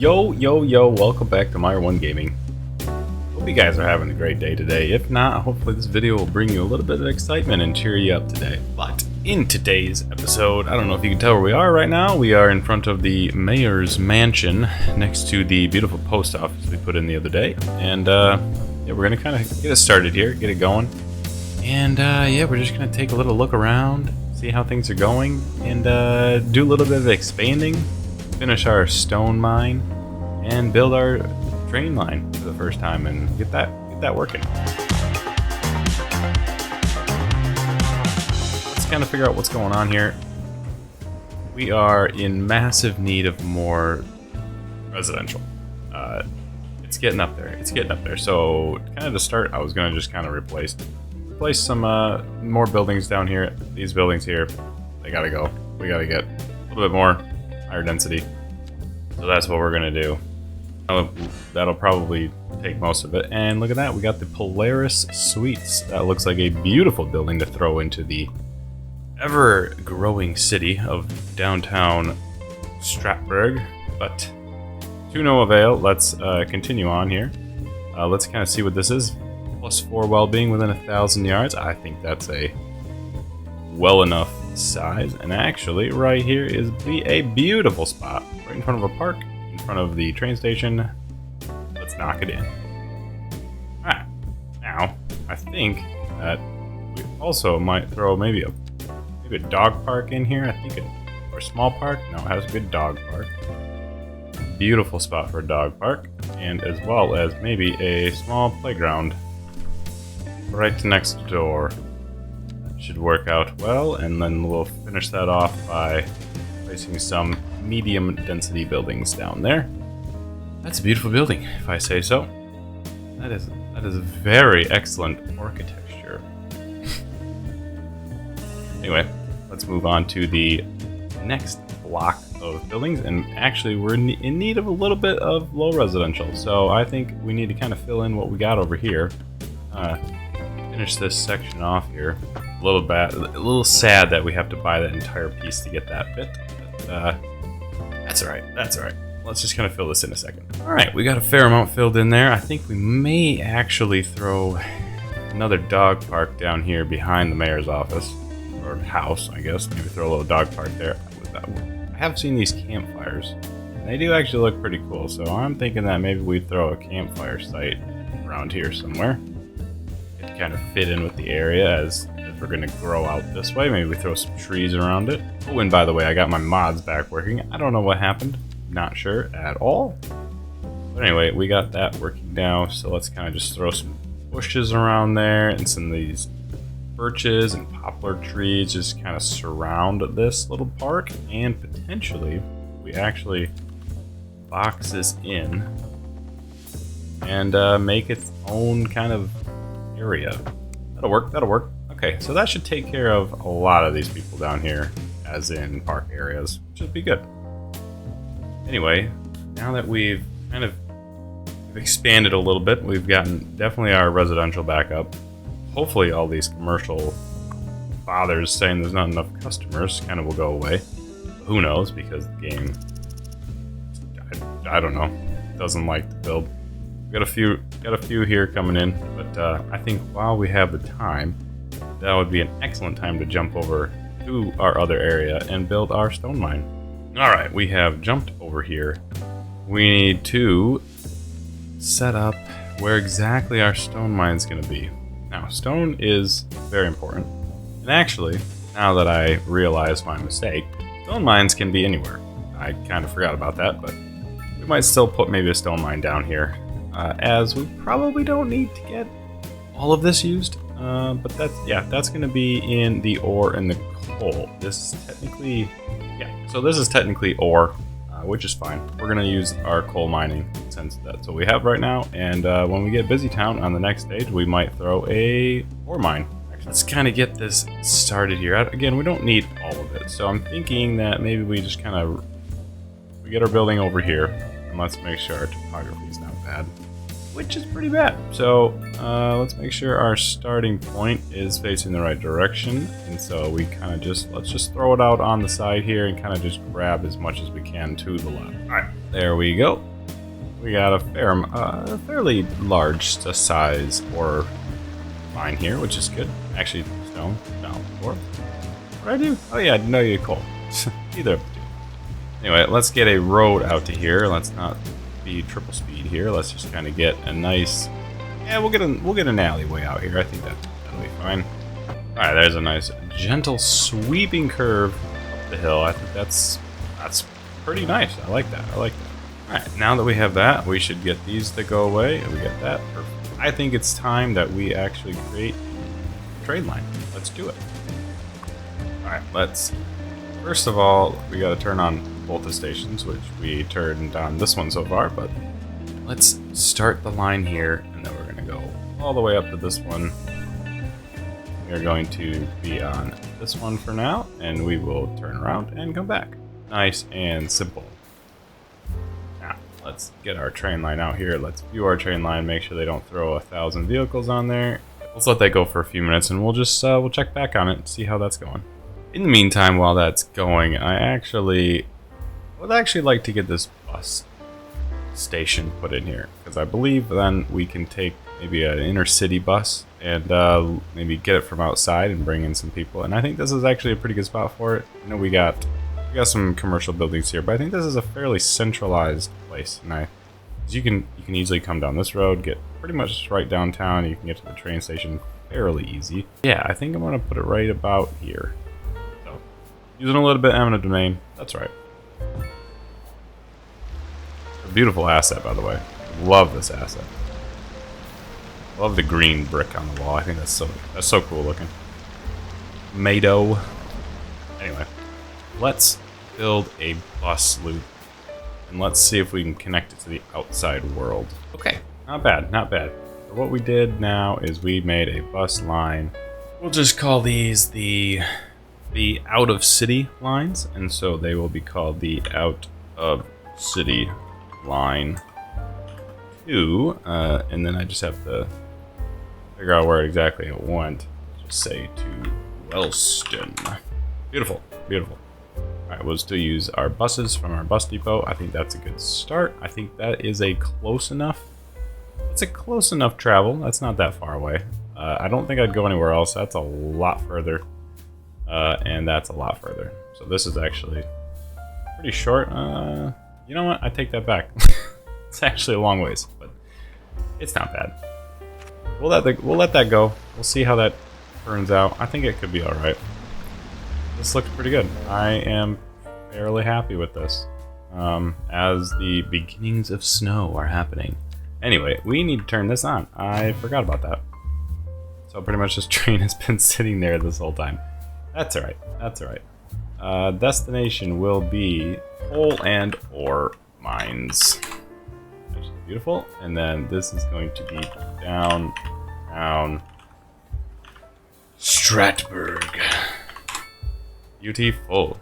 Yo, yo, yo, welcome back to Meyer1 Gaming. Hope you guys are having a great day today. If not, hopefully this video will bring you a little bit of excitement and cheer you up today. But in today's episode, I don't know if you can tell where we are right now. We are in front of the mayor's mansion next to the beautiful post office we put in the other day. And yeah, we're gonna kind of get it started here, get it going. And yeah, we're just gonna take a little look around, see how things are going, and do a little bit of expanding, finish our stone mine, and build our train line for the first time and get that working. Let's kind of figure out what's going on here. We are in massive need of more residential. It's getting up there. It's getting up there. So kind of to start, I was gonna just kind of replace some more buildings down here. These buildings here, they gotta go. We gotta get a little bit more higher density. So that's what we're gonna do. That'll probably take most of it. And look at that, we got the Polaris Suites. That looks like a beautiful building to throw into the ever-growing city of downtown Stratbuurg. But to no avail, let's continue on here. Let's kind of see what this is. +4 well-being within 1,000 yards. I think that's a well enough size. And actually, right here is a beautiful spot, right in front of a park, in front of the train station. Let's knock it in. Alright, now I think that we also might throw maybe a dog park in here. I think or a small park. No, it has a good dog park. Beautiful spot for a dog park, and as well as maybe a small playground right next door. That should work out well, and then we'll finish that off by placing some medium density buildings down there. That's a beautiful building, if I say so. That is very excellent architecture. Anyway, let's move on to the next block of buildings, and actually we're in need of a little bit of low residential, so I think we need to kind of fill in what we got over here. Finish this section off here. A little sad that we have to buy that entire piece to get that bit, but that's alright, that's alright. Let's just kind of fill this in a second. Alright, we got a fair amount filled in there. I think we may actually throw another dog park down here behind the mayor's office, or house, I guess. Maybe throw a little dog park there. I have seen these campfires, and they do actually look pretty cool, so I'm thinking that maybe we throw a campfire site around here somewhere. It kind of fit in with the area as we're going to grow out this way. Maybe we throw some trees around it. Oh, and by the way, I got my mods back working. I don't know what happened. Not sure at all. But anyway, we got that working now, so let's kind of just throw some bushes around there and some of these birches and poplar trees just kind of surround this little park, and potentially we actually box this in and make its own kind of area. That'll work, that'll work. Okay, so that should take care of a lot of these people down here, as in park areas, which would be good. Anyway, now that we've kind of expanded a little bit, we've gotten definitely our residential back up. Hopefully all these commercial bothers saying there's not enough customers kind of will go away. Who knows, because the game, I don't know, doesn't like to build. Got a few here coming in, but I think while we have the time, that would be an excellent time to jump over to our other area and build our stone mine. Alright, we have jumped over here. We need to set up where exactly our stone mine is going to be. Now, stone is very important. And actually, now that I realize my mistake, stone mines can be anywhere. I kind of forgot about that, but we might still put maybe a stone mine down here, as we probably don't need to get all of this used. But that's going to be in the ore and the coal. This is technically, so this is technically ore, which is fine. We're going to use our coal mining since that's what we have right now. And when we get Busy Town on the next stage, we might throw a ore mine. Actually, let's kind of get this started here. Again, we don't need all of it, so I'm thinking that maybe we just kind of we get our building over here, and let's make sure our topography is not bad, which is pretty bad. So let's make sure our starting point is facing the right direction, and so we kind of let's just throw it out on the side here and kind of just grab as much as we can to the left. All right, there we go. we got a fairly large size ore mine here, which is good. Actually, stone, no, ore. What did I do? Oh yeah, no, you coal. Either of the two. Anyway, let's get a road out to here. Let's not be triple speed here. Let's just kind of get a nice. Yeah, we'll get an alleyway out here. I think that'll be fine. All right, there's a nice gentle sweeping curve up the hill. I think that's pretty nice. I like that. All right, now that we have that, we should get these to go away, and we get that. Perfect. I think it's time that we actually create a trade line. Let's do it. All right, let's. First of all, we got to turn on both the stations, which we turned on this one so far, but let's start the line here, and then we're going to go all the way up to this one. We are going to be on this one for now, and we will turn around and come back. Nice and simple. Now, let's get our train line out here. Let's view our train line, make sure they don't throw 1,000 vehicles on there. Let's let that go for a few minutes, and we'll just we'll check back on it and see how that's going. In the meantime, while that's going, I would actually like to get this bus station put in here, because I believe then we can take maybe an inner city bus and maybe get it from outside and bring in some people. And I think this is actually a pretty good spot for it. I know we got some commercial buildings here, but I think this is a fairly centralized place. And you can easily come down this road, get pretty much right downtown. You can get to the train station fairly easy. Yeah, I think I'm gonna put it right about here. Using a little bit of eminent domain. That's right. A beautiful asset, by the way. Love this asset. Love the green brick on the wall. I think that's so cool looking. Mado. Anyway, let's build a bus loop, and let's see if we can connect it to the outside world. Okay, not bad, not bad. So what we did now is we made a bus line. We'll just call these the out of city lines, and so they will be called the out of city line 2, and then I just have to figure out where exactly it went. Just say to Wellston. Beautiful, beautiful. Alright, we'll still use our buses from our bus depot. I think that's a good start. I think that is a close enough. It's a close enough travel. That's not that far away. I don't think I'd go anywhere else. That's a lot further. And that's a lot further. So this is actually pretty short. You know what? I take that back. It's actually a long ways, but it's not bad. We'll let that go. We'll see how that turns out. I think it could be all right. This looks pretty good. I am fairly happy with this. As the beginnings of snow are happening. Anyway, we need to turn this on. I forgot about that. So pretty much this train has been sitting there this whole time. That's alright. That's alright. Destination will be coal and ore mines. Which is beautiful. And then this is going to be down Stratbuurg. Beautiful.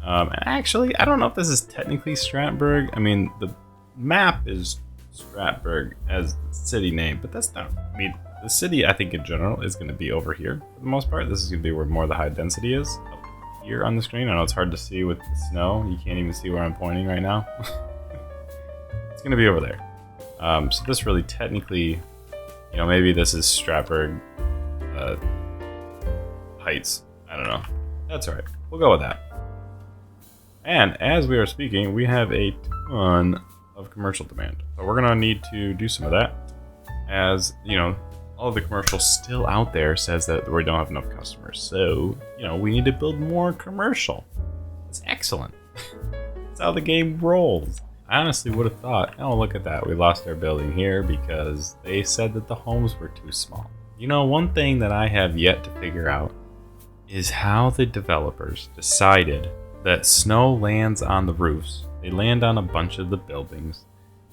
Actually, I don't know if this is technically Stratbuurg. I mean, the map is Stratbuurg as the city name, but that's not. I mean, the city, I think in general, is going to be over here for the most part. This is going to be where more of the high density is, up here on the screen. I know it's hard to see with the snow. You can't even see where I'm pointing right now. It's going to be over there. So this really technically, you know, maybe this is Stratbuurg Heights. I don't know. That's alright. We'll go with that. And as we are speaking, we have a ton of commercial demand. So we're going to need to do some of that. As, you know, all of the commercial still out there says that we don't have enough customers. So, you know, we need to build more commercial. It's excellent. That's how the game rolls. I honestly would have thought, oh, look at that. We lost our building here because they said that the homes were too small. You know, one thing that I have yet to figure out is how the developers decided that snow lands on the roofs. They land on a bunch of the buildings,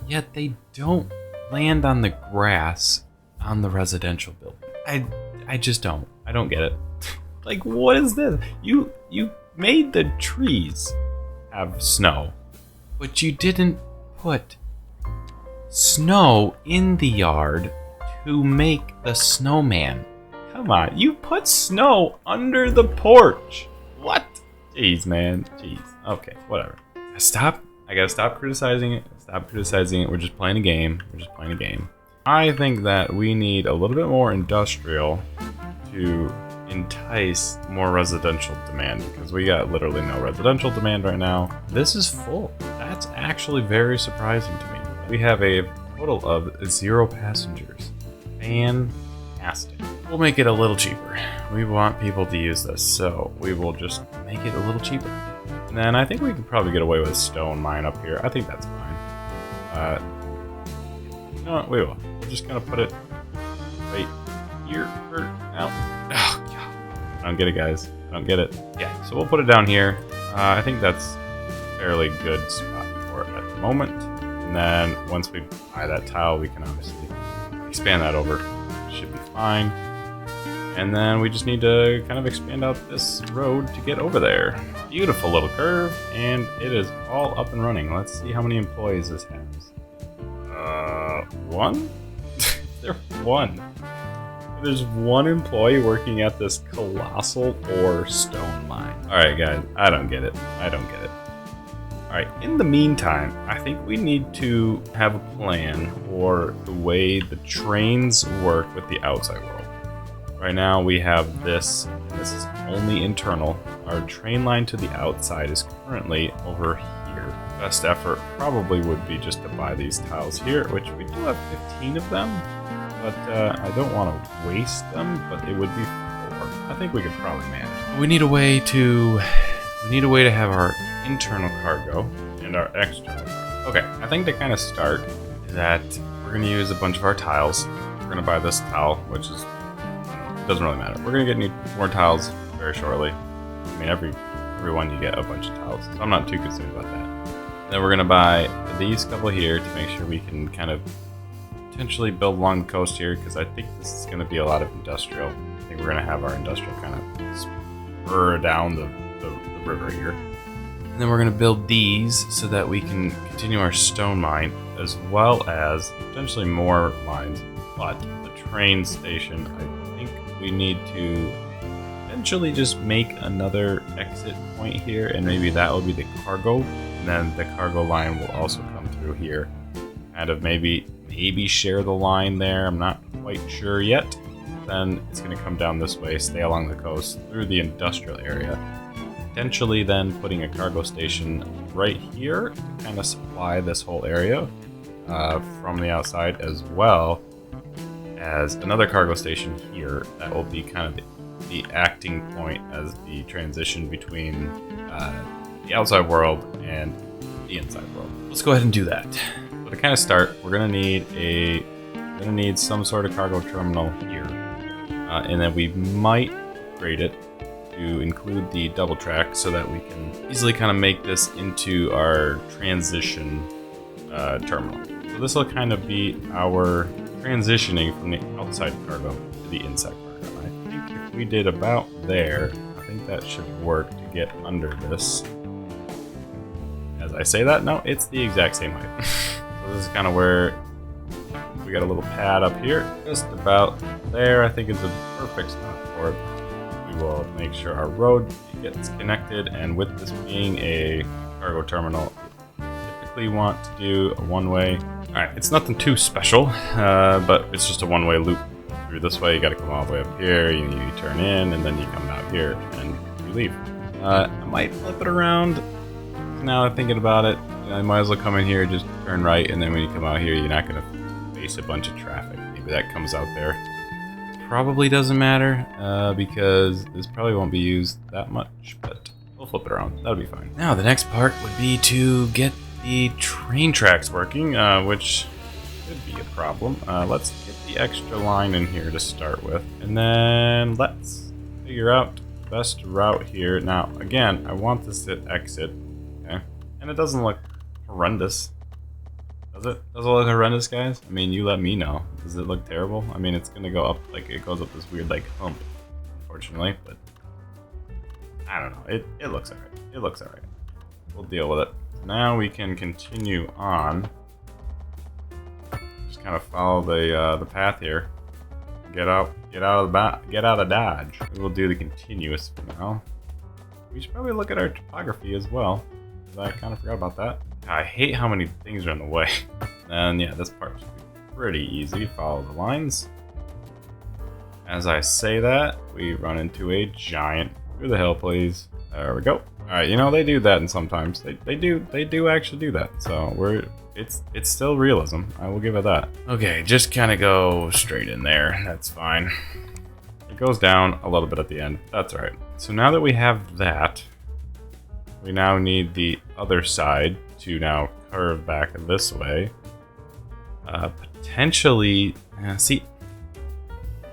yet they don't land on the grass on the residential building. I just don't. I don't get it. Like, what is this? You made the trees have snow, but you didn't put snow in the yard to make the snowman. Come on, you put snow under the porch. What? Jeez, man. Jeez. Okay, whatever. I gotta stop criticizing it. Stop criticizing it. We're just playing a game. We're just playing a game. I think that we need a little bit more industrial to entice more residential demand, because we got literally no residential demand right now. This is full. That's actually very surprising to me. We have a total of 0 passengers. Fantastic. We'll make it a little cheaper. We want people to use this, so we will just make it a little cheaper. And then I think we can probably get away with a stone mine up here. I think that's fine. You know what? We will. We'll just kind of put it right here for now. Oh, God. I don't get it, guys. I don't get it. Yeah, so we'll put it down here. I think that's a fairly good spot for it at the moment. And then once we buy that tile, we can obviously expand that over. Should be fine. And then we just need to kind of expand out this road to get over there. Beautiful little curve, and it is all up and running. Let's see how many employees this has. 1? There's 1. There's 1 employee working at this colossal ore stone mine. Alright guys, I don't get it. I don't get it. Alright, in the meantime, I think we need to have a plan for the way the trains work with the outside world. Right now we have this, and this is only internal. Our train line to the outside is currently over here. Best effort probably would be just to buy these tiles here, which we do have 15 of them, but I don't want to waste them, but it would be 4. I think we could probably manage. We need a way to have our internal cargo and our external cargo. Okay, I think to kind of start that we're going to use a bunch of our tiles. We're going to buy this tile, which is, it doesn't really matter. We're going to get more tiles very shortly. I mean, every one you get a bunch of tiles, so I'm not too concerned about that. And then we're going to buy these couple here to make sure we can kind of potentially build along the coast here, because I think this is going to be a lot of industrial. I think we're going to have our industrial kind of spur down the river here. And then we're going to build these so that we can continue our stone mine, as well as potentially more mines. But the train station, I think we need to eventually just make another exit point here, and maybe that will be the cargo, and then the cargo line will also come through here. Kind of maybe share the line there, I'm not quite sure yet. Then it's going to come down this way, stay along the coast through the industrial area. Potentially then putting a cargo station right here to kind of supply this whole area from the outside, as well as another cargo station here that will be kind of the acting point as the transition between the outside world and the inside world. Let's go ahead and do that. So to kind of start, we're gonna need some sort of cargo terminal here, and then we might upgrade it to include the double track so that we can easily kind of make this into our transition terminal. So this will kind of be our transitioning from the outside cargo to the inside cargo. I think if we did about there, I think that should work to get under this. As I say that, no, it's the exact same height. So this is kind of where we got a little pad up here, just about there. I think is a perfect spot for it. We will make sure our road gets connected, and with this being a cargo terminal, we typically want to do a one-way. Alright, it's nothing too special, but it's just a one-way loop through this way. You gotta come all the way up here, you turn in, and then you come out here, and you leave. I might flip it around. Now that I'm thinking about it, you might as well come in here, just turn right, and then when you come out here, you're not gonna face a bunch of traffic. Maybe that comes out there. Probably doesn't matter, because this probably won't be used that much, but we'll flip it around. That'll be fine. Now, the next part would be to get the train tracks working, which could be a problem. Let's get the extra line in here to start with, and then let's figure out the best route here. Now, again, I want this to exit, okay? And it doesn't look horrendous. Does it? Does it look horrendous, guys? I mean, you let me know. Does it look terrible? I mean, it's gonna go up, like, it goes up this weird, like, hump, unfortunately, but I don't know. It looks alright. It looks alright. We'll deal with it. Now we can continue on. Just kind of follow the path here. Get out of Dodge. We'll do the continuous for now. We should probably look at our topography as well, because I kind of forgot about that. I hate how many things are in the way. And yeah, this part should be pretty easy. Follow the lines. As I say that, we run into a giant. Through the hill, please. There we go. Alright, you know, they do that, and sometimes they do actually do that. So it's still realism. I will give it that. Okay, just kind of go straight in there. That's fine. It goes down a little bit at the end. That's alright. So now that we have that, we now need the other side to now curve back this way. Potentially, see,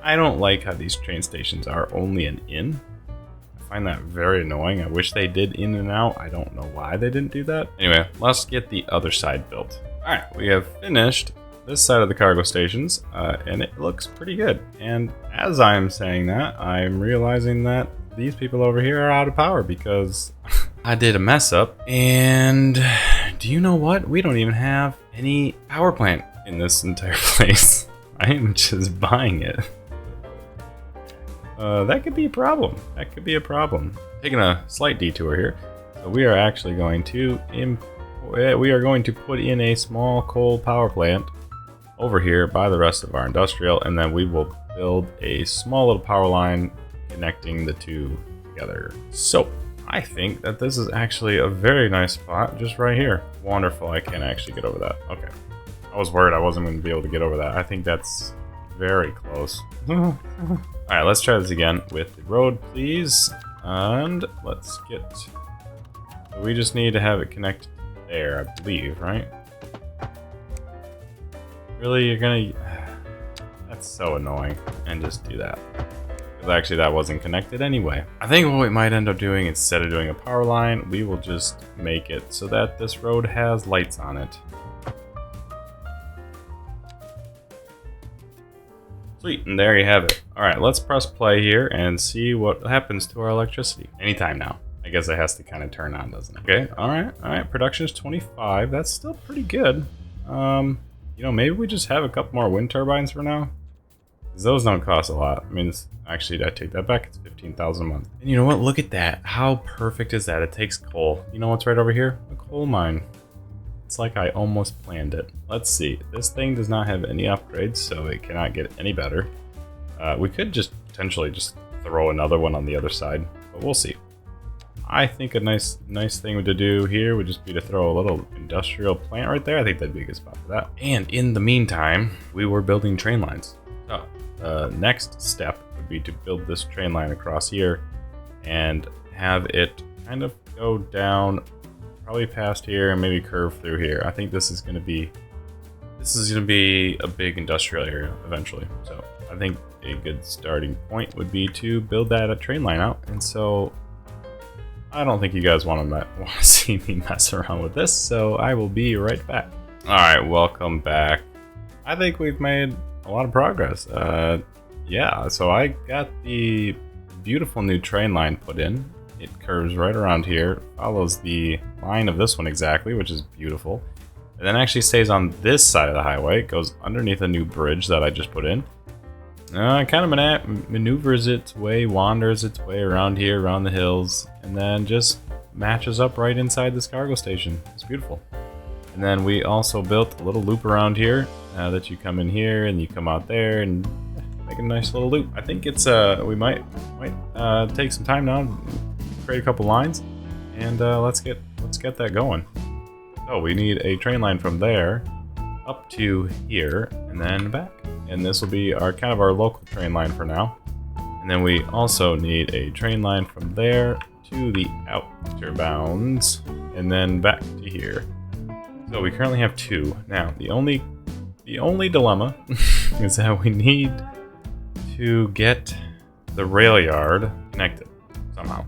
I don't like how these train stations are only an in. I find that very annoying. I wish they did in and out. I don't know why they didn't do that. Anyway, let's get the other side built. All right, we have finished this side of the cargo stations, and it looks pretty good. And as I'm saying that, I'm realizing that these people over here are out of power because I did a mess up. And do you know what? We don't even have any power plant in this entire place. I am just buying it. That could be a problem. That could be a problem. Taking a slight detour here. So we are actually going to put in a small coal power plant over here by the rest of our industrial, and then we will build a small little power line connecting the two together. So I think that this is actually a very nice spot just right here. Wonderful. I can't actually get over that. Okay. I was worried I wasn't going to be able to get over that. I think that's very close. Alright, let's try this again with the road, please. And let's get... So we just need to have it connect there, I believe, right? Really, you're gonna... That's so annoying. And just do that. Because actually that wasn't connected anyway. I think what we might end up doing, instead of doing a power line, we will just make it so that this road has lights on it. Sweet, and there you have it. Alright, let's press play here and see what happens to our electricity. Anytime now. I guess it has to kind of turn on, doesn't it? Okay, alright. Production is 25. That's still pretty good. You know, maybe we just have a couple more wind turbines for now. Because those don't cost a lot. I mean, actually, I take that back. It's 15,000 a month. And you know what? Look at that. How perfect is that? It takes coal. You know what's right over here? A coal mine. It's like I almost planned it. Let's see. This thing does not have any upgrades, so it cannot get any better. We could just potentially just throw another one on the other side, but we'll see. I think a nice thing to do here would just be to throw a little industrial plant right there. I think that'd be a good spot for that. And in the meantime, we were building train lines. So the next step would be to build this train line across here and have it kind of go down probably past here and maybe curve through here. I think this is going to be a big industrial area eventually. So I think a good starting point would be to build that train line out. And so I don't think you guys want to see me mess around with this, so I will be right back. All right, welcome back. I think we've made a lot of progress. Yeah, so I got the beautiful new train line put in. It curves right around here, follows the line of this one exactly, which is beautiful. And then actually stays on this side of the highway. It goes underneath a new bridge that I just put in. Kind of maneuvers its way, wanders its way around here, around the hills, and then just matches up right inside this cargo station. It's beautiful. And then we also built a little loop around here that you come in here and you come out there and make a nice little loop. I think it's we might take some time now, create a couple lines, and let's get that going. So we need a train line from there up to here and then back. And this will be our kind of our local train line for now. And then we also need a train line from there to the outer bounds and then back to here. So we currently have two. Now the only dilemma is that we need to get the rail yard connected somehow.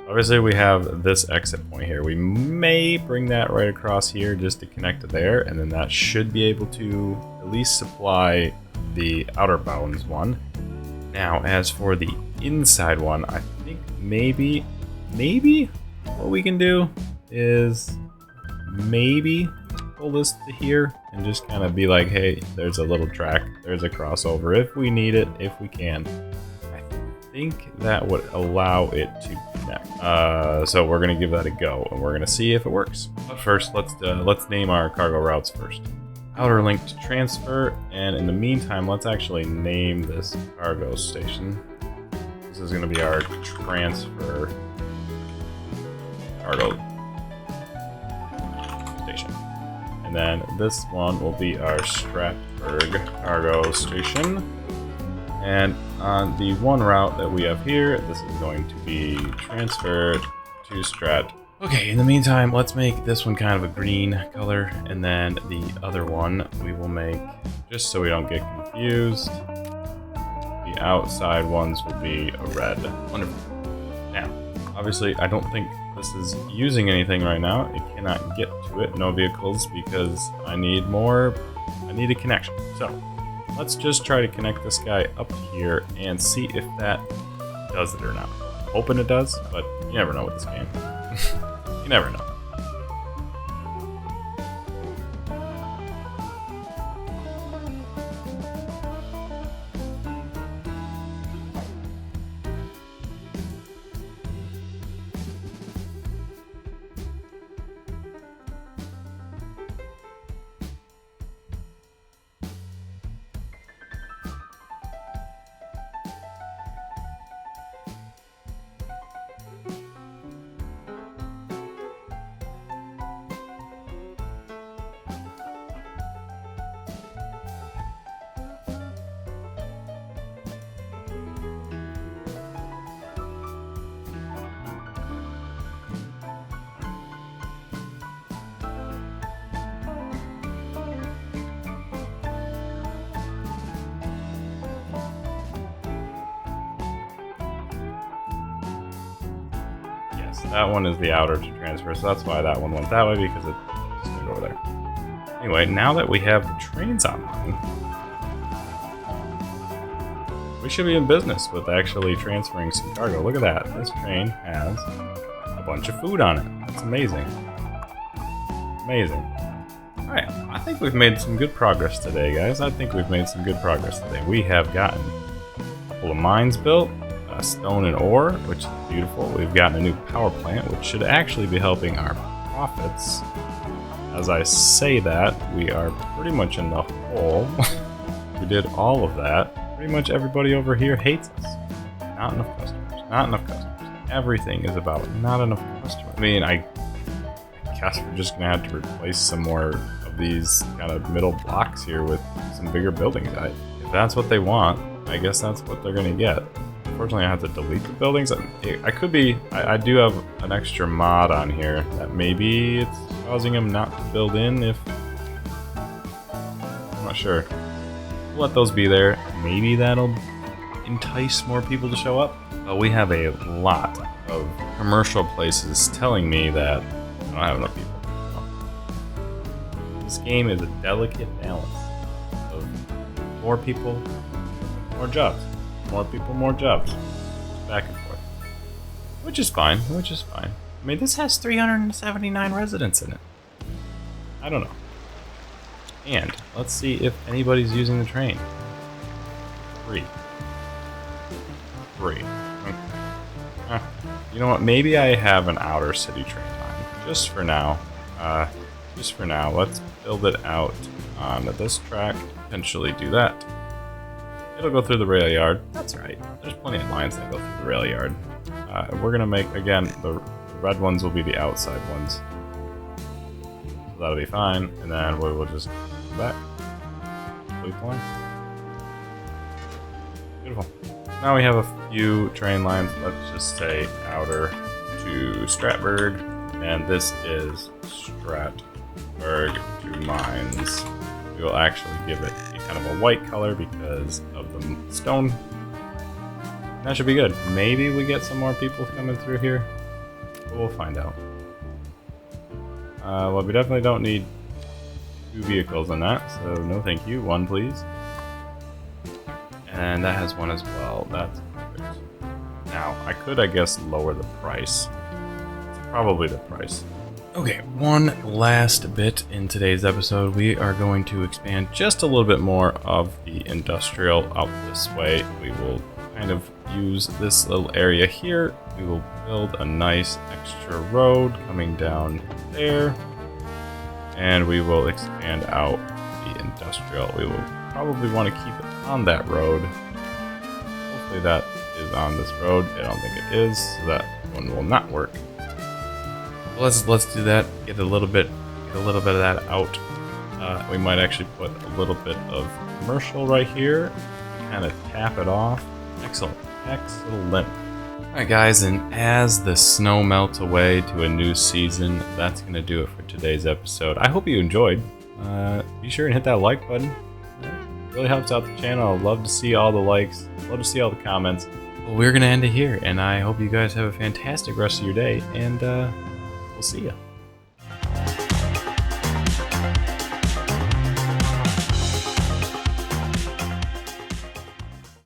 Obviously we have this exit point here. We may bring that right across here just to connect to there, and then that should be able to at least supply the outer bounds one. Now, as for the inside one, I think maybe what we can do is maybe pull this to here and just kind of be like, hey, there's a little track, there's a crossover if we need it, if we can. I think that would allow it to connect. So we're gonna give that a go, and we're gonna see if it works. But first, let's name our cargo routes first. Outer link to transfer, and in the meantime, let's actually name this cargo station. This is gonna be our transfer cargo station. And then this one will be our Stratbuurg cargo station. And on the one route that we have here, this is going to be transferred to Strat. Okay, in the meantime, let's make this one kind of a green color, and then the other one we will make, just so we don't get confused, the outside ones will be a red. Wonderful. Now, obviously, I don't think this is using anything right now. It cannot get to it, no vehicles, because I need a connection. So, let's just try to connect this guy up here and see if that does it or not. I'm hoping it does, but you never know with this game. You never know. That one is the outer to transfer, so that's why that one went that way, because it's just gonna go over there. Anyway, now that we have the trains online, we should be in business with actually transferring some cargo. Look at that. This train has a bunch of food on it. That's amazing. Amazing. Alright, I think we've made some good progress today, guys. I think we've made some good progress today. We have gotten a couple of mines built. Stone and ore, which is beautiful. We've gotten a new power plant, which should actually be helping our profits. As I say that, we are pretty much in the hole. We did all of that. Pretty much everybody over here hates us. Not enough customers. Not enough customers. Everything is about not enough customers. I mean, I guess we're just gonna have to replace some more of these kind of middle blocks here with some bigger buildings. If that's what they want, I guess that's what they're gonna get. Unfortunately, I have to delete the buildings. I do have an extra mod on here that maybe it's causing them not to build in if... I'm not sure. We'll let those be there. Maybe that'll entice more people to show up. But we have a lot of commercial places telling me that I don't have enough people. This game is a delicate balance of more people, more jobs. More people, more jobs. Back and forth. Which is fine, which is fine. I mean, this has 379 residents in it. I don't know. And let's see if anybody's using the train. 3. Okay. You know what? Maybe I have an outer city train line. Just for now. Let's build it out on this track. Potentially do that. It'll go through the rail yard. That's right. There's plenty of lines that go through the rail yard. We're gonna make, again, the red ones will be the outside ones. So that'll be fine. And then we will just go back. Complete the line. Beautiful. Now we have a few train lines. Let's just say outer to Stratbuurg. And this is Stratbuurg to mines. We will actually give it kind of a white color because of the stone. That should be good. Maybe we get some more people coming through here, but we'll find out. Well, we definitely don't need 2 vehicles in that, so no thank you. 1, please. And that has 1 as well. That's perfect. Now, I could, I guess, lower the price. It's probably the price. Okay, one last bit in today's episode. We are going to expand just a little bit more of the industrial out this way. We will kind kind of use this little area here. We will build a nice extra road coming down there. And we will expand out the industrial. We will probably want to keep it on that road. Hopefully that is on this road. I don't think it is, so that one will not work. Let's do that. Get a little bit of that out. We might actually put a little bit of commercial right here. Kind of tap it off. Excellent. Alright guys, and as the snow melts away to a new season, that's going to do it for today's episode. I hope you enjoyed. Be sure and hit that like button. It really helps out the channel. I'd love to see all the likes. Love to see all the comments. Well, we're going to end it here, and I hope you guys have a fantastic rest of your day, and we'll see ya.